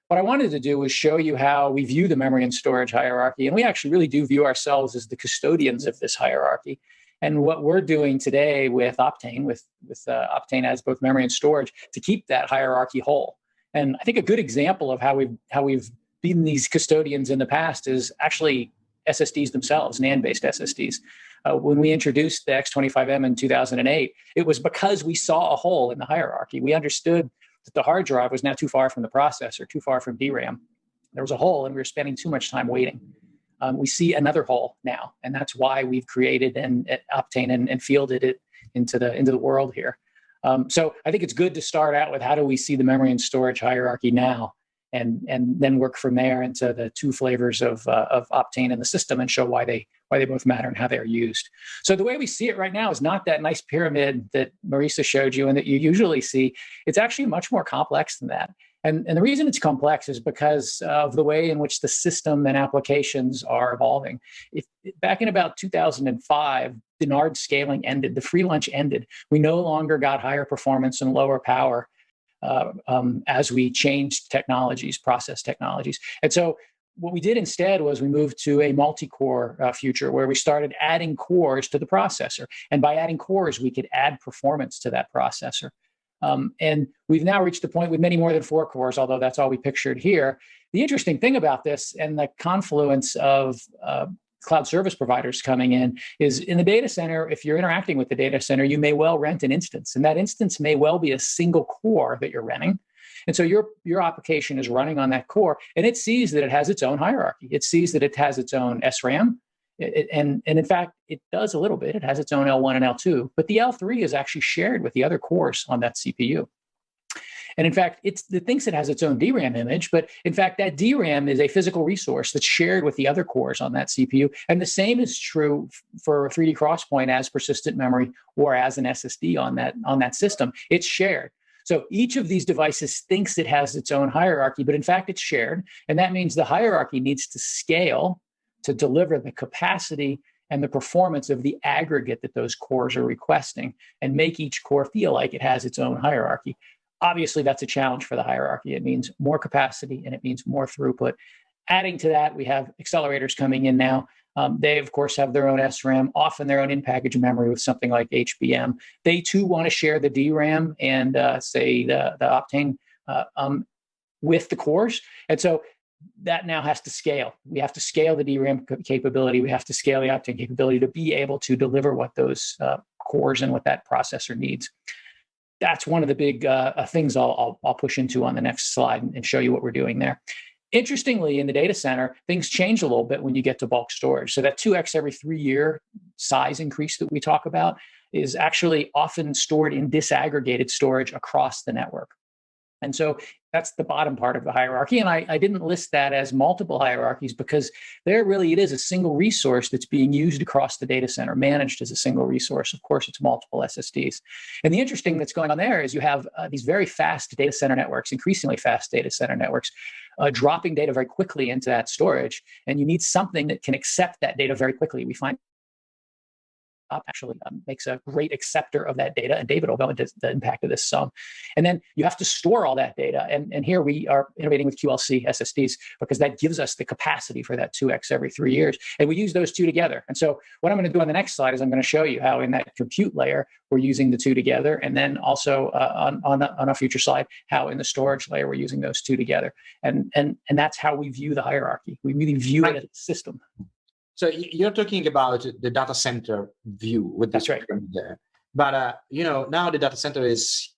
what I wanted to do was show you how we view the memory and storage hierarchy. And we actually really do view ourselves as the custodians of this hierarchy. And what we're doing today with Optane, with Optane as both memory and storage, to keep that hierarchy whole. And I think a good example of how we've been these custodians in the past is actually SSDs themselves, NAND-based SSDs. When we introduced the X25M in 2008, it was because we saw a hole in the hierarchy. We understood that the hard drive was now too far from the processor, too far from DRAM. There was a hole, and we were spending too much time waiting. We see another hole now, and that's why we've created Optane and fielded it into the world here. So I think it's good to start out with how do we see the memory and storage hierarchy now, and then work from there into the two flavors of Optane in the system and show why they both matter and how they're used. So the way we see it right now is not that nice pyramid that Marisa showed you and that you usually see. It's actually much more complex than that. And the reason it's complex is because of the way in which the system and applications are evolving. Back in about 2005, the NARD scaling ended, the free lunch ended. We no longer got higher performance and lower power as we changed technologies, process technologies. And so what we did instead was we moved to a multi-core future where we started adding cores to the processor. And by adding cores, we could add performance to that processor. And we've now reached the point with many more than 4 cores, although that's all we pictured here. The interesting thing about this and the confluence of cloud service providers coming in is in the data center, if you're interacting with the data center, you may well rent an instance, and that instance may well be a single core that you're renting. And so your application is running on that core, and it sees that it has its own hierarchy. It sees that it has its own SRAM. And in fact, it does a little bit. It has its own L1 and L2, but the L3 is actually shared with the other cores on that CPU. And in fact, it thinks it has its own DRAM image, but in fact, that DRAM is a physical resource that's shared with the other cores on that CPU. And the same is true for 3D XPoint as persistent memory or as an SSD on that system. It's shared. So each of these devices thinks it has its own hierarchy, but in fact, it's shared. And that means the hierarchy needs to scale to deliver the capacity and the performance of the aggregate that those cores are requesting and make each core feel like it has its own hierarchy. Obviously, that's a challenge for the hierarchy. It means more capacity and it means more throughput. Adding to that, we have accelerators coming in now. They, of course, have their own SRAM, often their own in-package memory with something like HBM. They, too, want to share the DRAM and, say, the Optane with the cores. And so that now has to scale. We have to scale the DRAM capability. We have to scale the Optane capability to be able to deliver what those cores and what that processor needs. That's one of the big things I'll push into on the next slide and show you what we're doing there. Interestingly, in the data center, things change a little bit when you get to bulk storage. So that 2x every 3-year size increase that we talk about is actually often stored in disaggregated storage across the network. And so that's the bottom part of the hierarchy. And I didn't list that as multiple hierarchies because there really it is a single resource that's being used across the data center, managed as a single resource. Of course, it's multiple SSDs. And the interesting thing that's going on there is you have these very fast data center networks, increasingly fast data center networks, dropping data very quickly into that storage. And you need something that can accept that data very quickly. We find actually makes a great acceptor of that data. And David will go into the impact of this some. And then you have to store all that data. And here we are innovating with QLC SSDs because that gives us the capacity for that 2x every 3 years. And we use those two together. And so what I'm going to do on the next slide is I'm going to show you how in that compute layer, we're using the two together. And then also on a future slide, how in the storage layer, we're using those two together. And that's how we view the hierarchy. We really view it as a system. So you're talking about the data center view with this right there. But, now the data center is,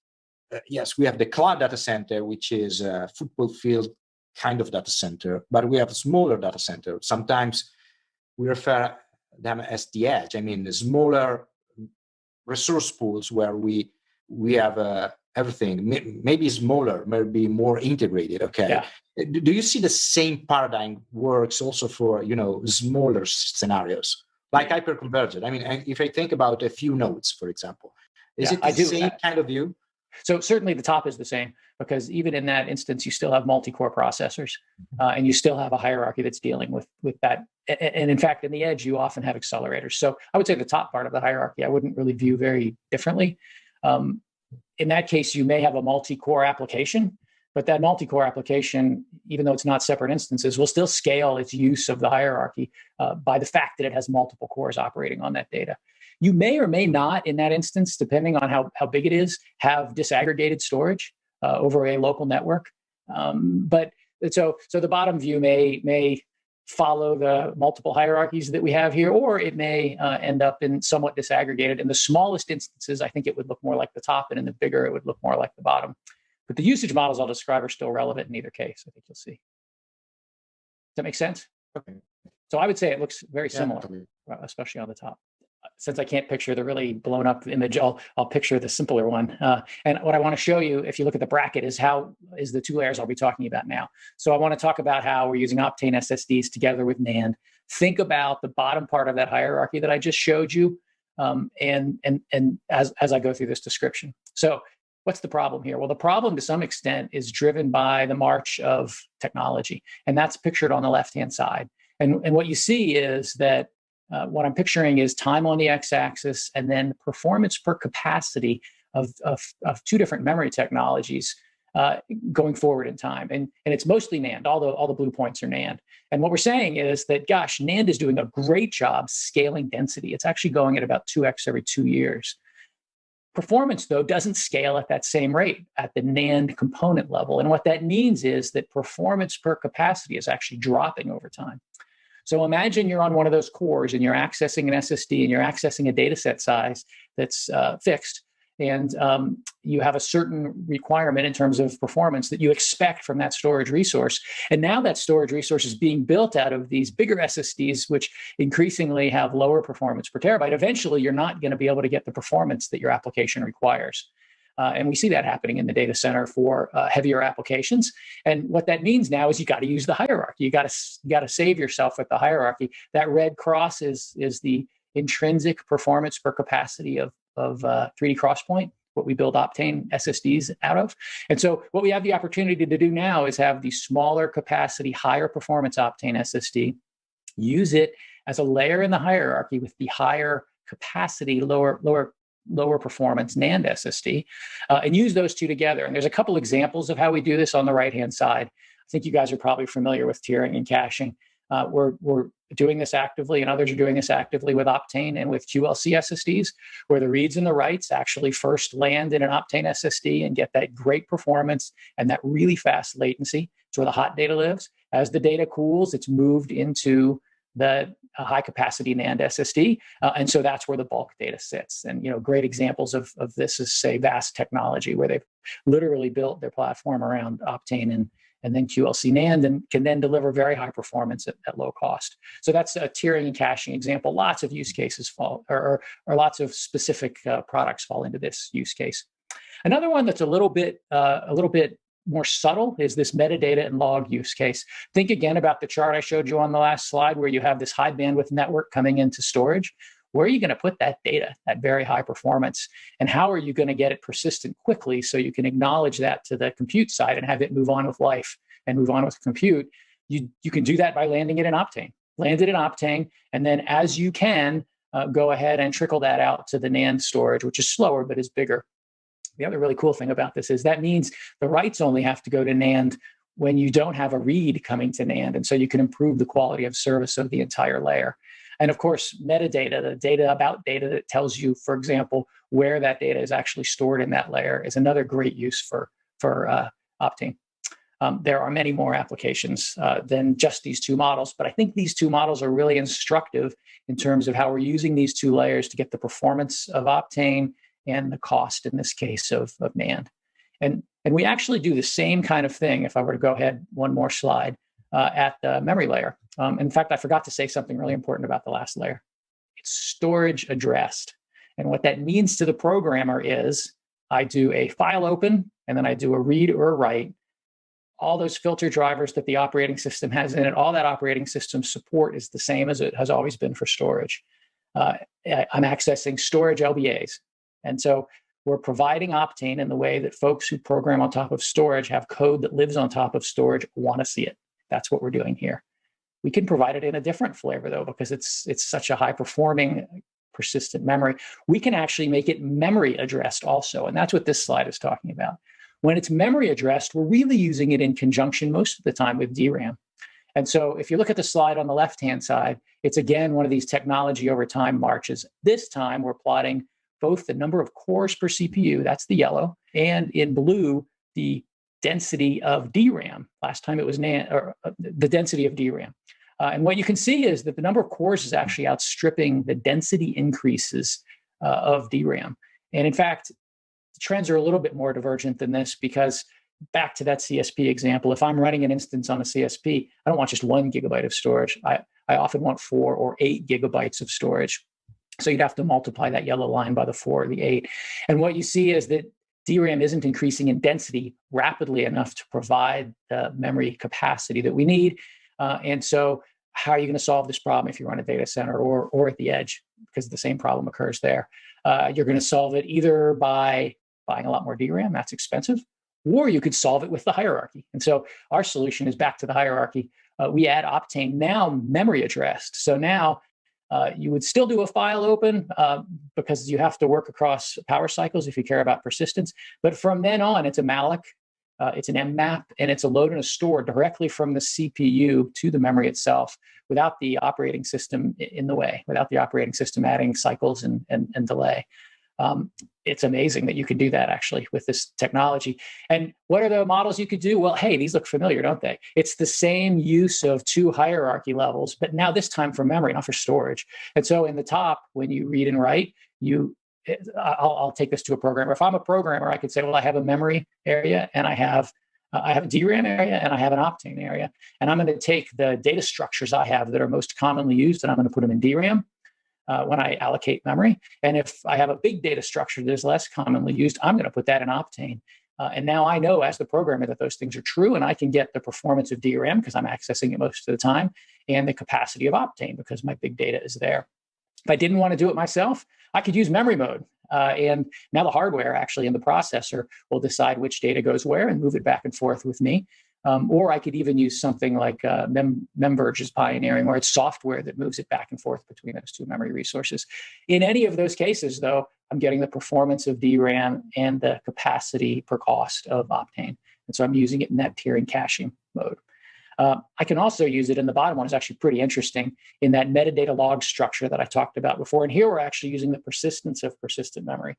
yes, we have the cloud data center, which is a football field kind of data center, but we have a smaller data center. Sometimes we refer them as the edge. I mean, the smaller resource pools where we have everything, maybe smaller, maybe more integrated. Okay. Yeah. Do you see the same paradigm works also for, smaller scenarios like hyperconverged? I mean, if I think about a few nodes, for example, is it the same kind of view? So certainly the top is the same because even in that instance, you still have multi-core processors and you still have a hierarchy that's dealing with that. And in fact, in the edge, you often have accelerators. So I would say the top part of the hierarchy, I wouldn't really view very differently. In that case, you may have a multi-core application But that multi-core application, even though it's not separate instances, will still scale its use of the hierarchy by the fact that it has multiple cores operating on that data. You may or may not, in that instance, depending on how big it is, have disaggregated storage over a local network. But so the bottom view may follow the multiple hierarchies that we have here, or it may end up in somewhat disaggregated. In the smallest instances, I think it would look more like the top, and in the bigger, it would look more like the bottom. But the usage models I'll describe are still relevant in either case, I think you'll see. Does that make sense? Okay. So I would say it looks very similar, especially on the top. Since I can't picture the really blown up image, I'll picture the simpler one. And what I want to show you, if you look at the bracket, is the two layers I'll be talking about now. So I want to talk about how we're using Optane SSDs together with NAND. Think about the bottom part of that hierarchy that I just showed you, and as I go through this description. So what's the problem here? Well, the problem to some extent is driven by the march of technology, and that's pictured on the left-hand side. And what you see is that what I'm picturing is time on the x-axis and then performance per capacity of two different memory technologies going forward in time. And it's mostly NAND, all the blue points are NAND. And what we're saying is that, gosh, NAND is doing a great job scaling density. It's actually going at about 2x every 2 years. Performance, though, doesn't scale at that same rate at the NAND component level. And what that means is that performance per capacity is actually dropping over time. So imagine you're on one of those cores and you're accessing an SSD and you're accessing a data set size that's fixed. And you have a certain requirement in terms of performance that you expect from that storage resource. And now that storage resource is being built out of these bigger SSDs, which increasingly have lower performance per terabyte. Eventually, you're not going to be able to get the performance that your application requires. And we see that happening in the data center for heavier applications. And what that means now is you got to use the hierarchy. You got to save yourself with the hierarchy. That red cross is the intrinsic performance per capacity of 3D XPoint, what we build Optane SSDs out of. And so what we have the opportunity to do now is have the smaller capacity, higher performance Optane SSD, use it as a layer in the hierarchy with the higher capacity, lower performance NAND SSD, and use those two together. And there's a couple examples of how we do this on the right-hand side. I think you guys are probably familiar with tiering and caching. We're doing this actively, and others are doing this actively with Optane and with QLC SSDs, where the reads and the writes actually first land in an Optane SSD and get that great performance and that really fast latency. It's where the hot data lives. As the data cools, it's moved into the high capacity NAND SSD. And so that's where the bulk data sits. And, great examples of this is, say, VAST Technology, where they've literally built their platform around Optane and then QLC NAND, and can then deliver very high performance at low cost. So that's a tiering and caching example. Lots of use cases fall, or lots of specific products fall into this use case. Another one that's a little bit more subtle is this metadata and log use case. Think again about the chart I showed you on the last slide, where you have this high bandwidth network coming into storage. Where are you going to put that data, that very high performance? And how are you going to get it persistent quickly so you can acknowledge that to the compute side and have it move on with life and move on with compute? You can do that by landing it in Optane. Land it in Optane, and then as you can, go ahead and trickle that out to the NAND storage, which is slower but is bigger. The other really cool thing about this is that means the writes only have to go to NAND when you don't have a read coming to NAND. And so you can improve the quality of service of the entire layer. And of course, metadata, the data about data that tells you, for example, where that data is actually stored in that layer, is another great use for Optane. There are many more applications than just these two models, but I think these two models are really instructive in terms of how we're using these two layers to get the performance of Optane and the cost, in this case, of NAND. And we actually do the same kind of thing, if I were to go ahead one more slide, at the memory layer. In fact, I forgot to say something really important about the last layer. It's storage addressed. And what that means to the programmer is I do a file open, and then I do a read or a write. All those filter drivers that the operating system has in it, all that operating system support is the same as it has always been for storage. I'm accessing storage LBAs. And so we're providing Optane in the way that folks who program on top of storage, have code that lives on top of storage, want to see it. That's what we're doing here. We can provide it in a different flavor, though, because it's such a high-performing, persistent memory. We can actually make it memory addressed also, and that's what this slide is talking about. When it's memory addressed, we're really using it in conjunction most of the time with DRAM. And so if you look at the slide on the left-hand side, it's again one of these technology over time marches. This time we're plotting both the number of cores per CPU, that's the yellow, and in blue, the density of DRAM. Last time it was the density of DRAM. And what you can see is that the number of cores is actually outstripping the density increases of DRAM. And in fact, the trends are a little bit more divergent than this, because back to that CSP example, if I'm running an instance on a CSP, I don't want just 1 gigabyte of storage. I often want 4 or 8 gigabytes of storage. So you'd have to multiply that yellow line by the 4 or the 8. And what you see is that DRAM isn't increasing in density rapidly enough to provide the memory capacity that we need. And so how are you going to solve this problem if you run a data center or at the edge? Because the same problem occurs there. You're going to solve it either by buying a lot more DRAM, that's expensive, or you could solve it with the hierarchy. And so our solution is back to the hierarchy. We add Optane, now memory addressed. So now you would still do a file open because you have to work across power cycles if you care about persistence. But from then on, it's a malloc, it's an mmap, and it's a load and a store directly from the CPU to the memory itself without the operating system in the way, without the operating system adding cycles and delay. It's amazing that you could do that actually with this technology. And what are the models you could do? Well, hey, these look familiar, don't they? It's the same use of 2 hierarchy levels, but now this time for memory, not for storage. And so in the top, when you read and write, I'll take this to a programmer. If I'm a programmer, I could say, well, I have a memory area and I have a DRAM area and I have an Optane area. And I'm going to take the data structures I have that are most commonly used and I'm going to put them in DRAM. When I allocate memory. And if I have a big data structure that is less commonly used, I'm going to put that in Optane. And now I know as the programmer that those things are true, and I can get the performance of DRAM because I'm accessing it most of the time, and the capacity of Optane because my big data is there. If I didn't want to do it myself, I could use memory mode. And now the hardware actually in the processor will decide which data goes where and move it back and forth with me. Or I could even use something like Memverge is pioneering, where it's software that moves it back and forth between those 2 memory resources. In any of those cases, though, I'm getting the performance of DRAM and the capacity per cost of Optane. And so I'm using it in that tiering caching mode. I can also use it, and the bottom one is actually pretty interesting, in that metadata log structure that I talked about before. And here we're actually using the persistence of persistent memory,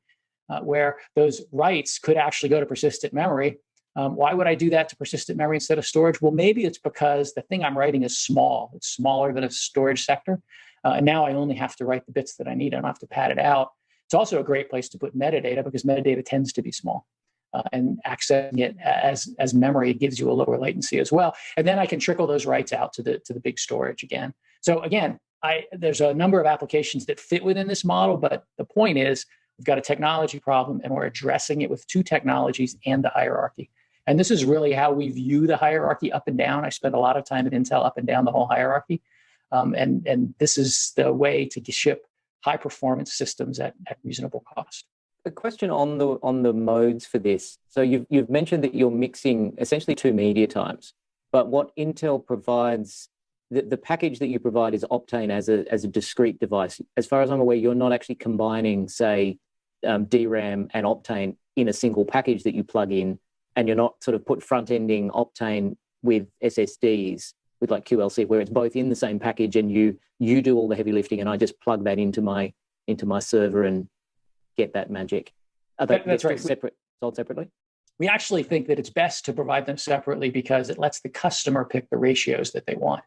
where those writes could actually go to persistent memory. Why would I do that to persistent memory instead of storage? Well, maybe it's because the thing I'm writing is small. It's smaller than a storage sector. And now I only have to write the bits that I need. I don't have to pad it out. It's also a great place to put metadata because metadata tends to be small. And accessing it as memory gives you a lower latency as well. And then I can trickle those writes out to the big storage again. So again, there's a number of applications that fit within this model, but the point is we've got a technology problem and we're addressing it with 2 technologies and the hierarchy. And this is really how we view the hierarchy up and down. I spend a lot of time at Intel up and down the whole hierarchy. And this is the way to ship high performance systems at reasonable cost. A question on the modes for this. So you've mentioned that you're mixing essentially 2 media types, but what Intel provides, the package that you provide is Optane as a discrete device. As far as I'm aware, you're not actually combining, say, DRAM and Optane in a single package that you plug in, and you're not sort of put front-ending Optane with SSDs with like QLC, where it's both in the same package and you do all the heavy lifting and I just plug that into my server and get that magic. That's right. Sold separately? We actually think that it's best to provide them separately because it lets the customer pick the ratios that they want.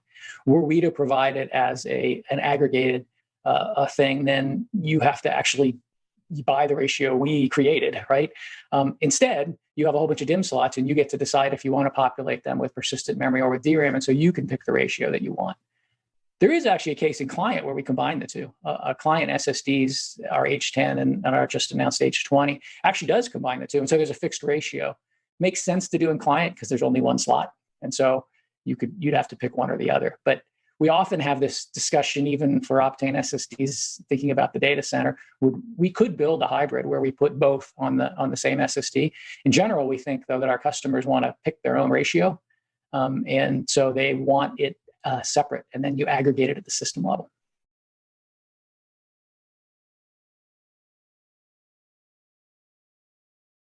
Were we to provide it as an aggregated thing, then you have to actually buy the ratio we created, right? Instead, you have a whole bunch of DIMM slots and you get to decide if you want to populate them with persistent memory or with DRAM. And so you can pick the ratio that you want. There is actually a case in client where we combine the 2. A client SSDs, our H10 and our just announced H20, actually does combine the 2. And so there's a fixed ratio. Makes sense to do in client because there's only 1 slot. And so you'd have to pick one or the other. But we often have this discussion, even for Optane SSDs, thinking about the data center. We could build a hybrid where we put both on the same SSD. In general, we think, though, that our customers want to pick their own ratio. And so they want it separate, and then you aggregate it at the system level.